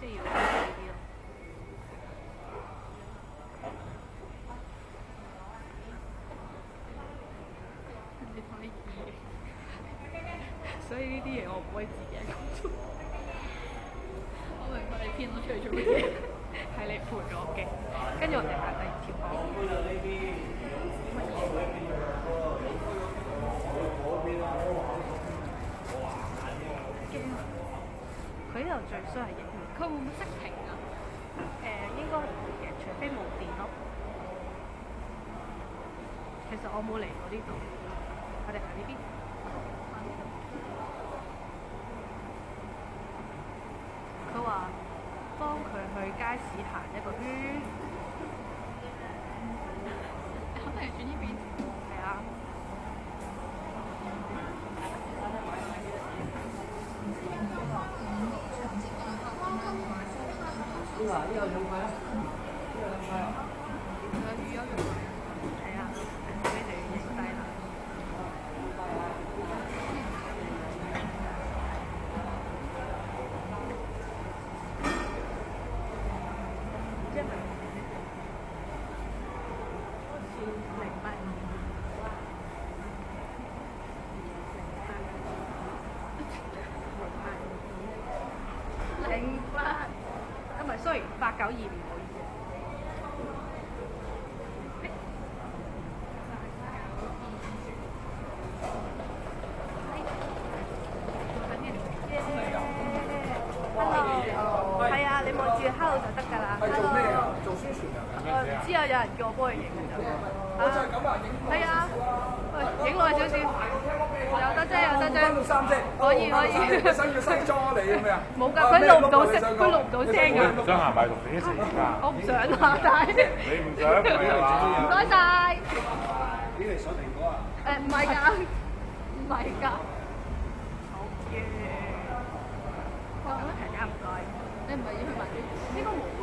即係要呢啲咯。你可以，所以呢啲嘢我唔可以自己一個做。我明白你編咗出嚟做乜嘢，係你陪我嘅。跟住我哋行第二條巷。佢呢度最衰係影唔，佢會唔會熄屏啊？應該唔會嘅，除非冇電咯。其實我冇嚟過呢度，我哋行呢邊。佢話幫佢去街市行一個圈，肯定係轉呢邊。係啊。呢個2塊啊，呢個2塊啊。魚有肉。係啊，俾你影低啦。sorry 8925唔好意思。Hello， 係啊，你望住 Hello 就得㗎啦。係做咩啊？做宣傳㗎？唔知啊，有人叫我幫佢影㗎咋。我就係咁啊，係啊，喂，影耐少少。有得啫，有得啫。分到3隻。可以可以。想要西裝啊你咁樣？冇㗎，佢錄唔到聲，佢錄唔到聲㗎。唔想行埋同你一齊㗎？我唔想啊，但係。你唔想係嘛？唔該晒。你嚟上蘋果啊？唔係㗎，唔係㗎。好嘅。哇，咁樣平價唔該。你唔係要去買啲？應該冇喎。